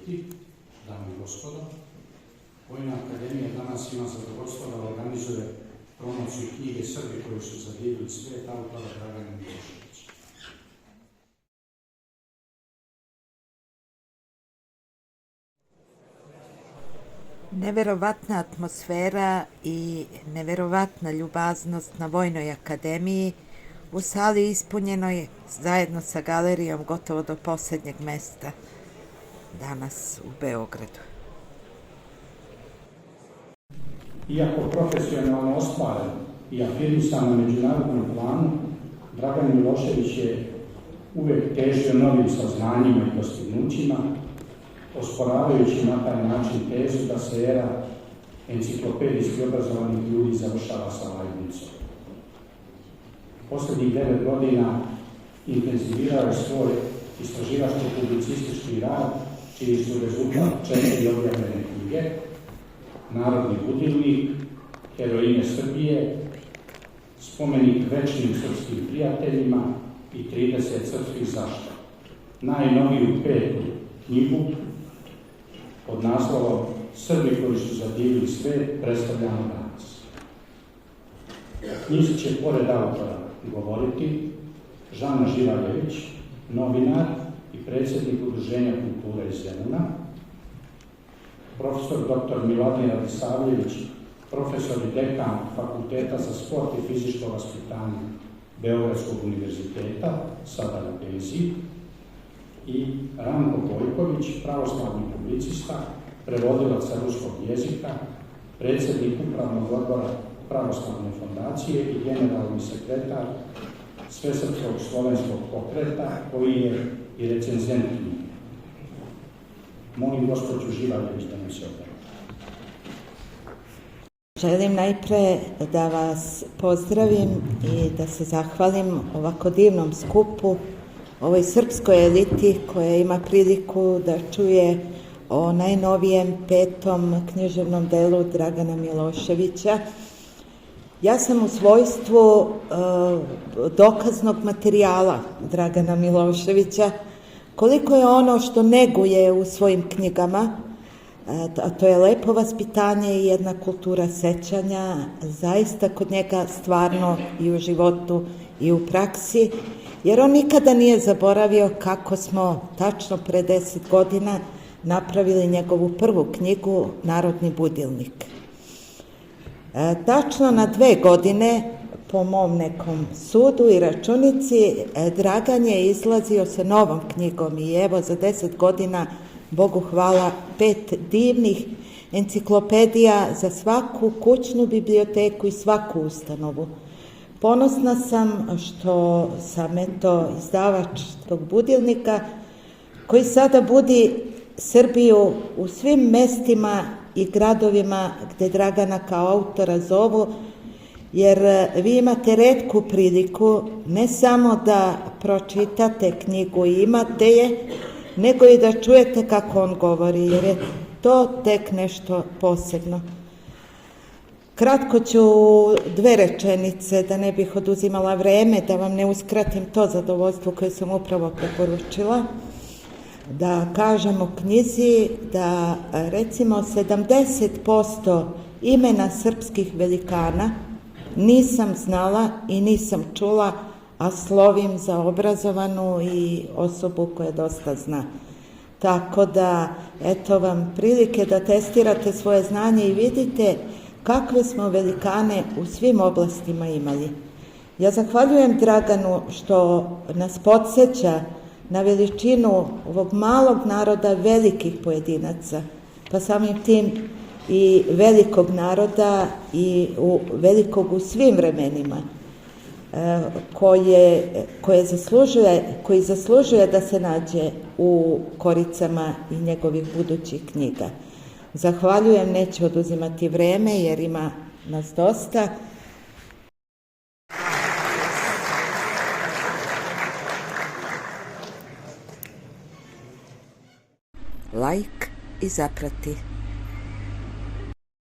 biti, dame i gospodo. Vojna akademija danas ima zadovoljstvo da organizuje promociju knjige Srbi koji su zadivili svijet, autora Dragana Miloševića. Neverovatna atmosfera i neverovatna ljubaznost na Vojnoj akademiji u sali ispunjenoj zajedno sa galerijom gotovo do posljednjeg mesta danas u Beogradu. Iako profesionalno ostvaren i afirmisan na međunarodnom planu, Dragan Milošević je uvek težio novim saznanjima i dostignućima, osporavajući na taj način tezu da se era enciklopedijski obrazovanih ljudi završava sa Leibnicom. Poslednjih 9 godina intenzivirao je svoj istraživačko-publicistički rad, čiji su rezultat 4 objavljene knjige: Narodni budilnik, Heroine Srbije, Spomenik večnim srpskim prijateljima i 30 srpskih zašta. Najnoviju 5. knjigu pod naslovom Srbi koji su zadivili svet predstavljamo danas. Knjizi će pored autora govoriti Žana Živaljević, novinar i predsjednik Udruženja kulture iz Zemuna, profesor dr. Miladin Radisavljević, profesor i dekan Fakulteta za sport i fizičko vaspitanje Beogradskog univerziteta, sada na penziji, i Ranko Bojković, pravoslavni publicista, prevodilac ruskog jezika, predsjednik upravnog odbora Pravoslavne fondacije i generalni sekretar Svesrpskog slovenskog pokreta, koji je i recenzent knjige. Molim gospođu Živaljević da nam se obrati. Želim najpre da vas pozdravim i da se zahvalim ovako divnom skupu, ovoj srpskoj eliti koja ima priliku da čuje o najnovijem 5. književnom delu Dragana Miloševića. Ja sam u svojstvu dokaznog materijala Dragana Miloševića, koliko je ono što neguje u svojim knjigama, a to je lepo vaspitanje i jedna kultura sećanja, zaista kod njega stvarno i u životu i u praksi, jer on nikada nije zaboravio kako smo tačno pre 10 godina napravili njegovu prvu knjigu Narodni budilnik. Tačno na 2 godine, po mom nekom sudu i računici, Dragan je izlazio sa novom knjigom i evo za 10 godina, Bogu hvala, 5 divnih enciklopedija za svaku kućnu biblioteku i svaku ustanovu. Ponosna sam što sam izdavač tog budilnika koji sada budi Srbiju u svim mestima i gradovima gde Dragana kao autora zovu, jer vi imate retku priliku ne samo da pročitate knjigu i imate je, nego i da čujete kako on govori, jer je to tek nešto posebno. Kratko ću 2 rečenice, da ne bih oduzimala vreme, da vam ne uskratim to zadovoljstvo koje sam upravo preporučila, da kažem o knjizi da recimo 70% imena srpskih velikana nisam znala i nisam čula, a slovim za obrazovanu i osobu koja dosta zna. Tako da, eto vam prilike da testirate svoje znanje i vidite kakve smo velikane u svim oblastima imali. Ja zahvaljujem Draganu što nas podsjeća na veličinu ovog malog naroda velikih pojedinaca, pa samim tim i velikog naroda i velikog u svim vremenima, koji zaslužuje da se nađe u koricama i njegovih budućih knjiga. Zahvaljujem, neću oduzimati vreme jer ima nas dosta. Like i zaprati.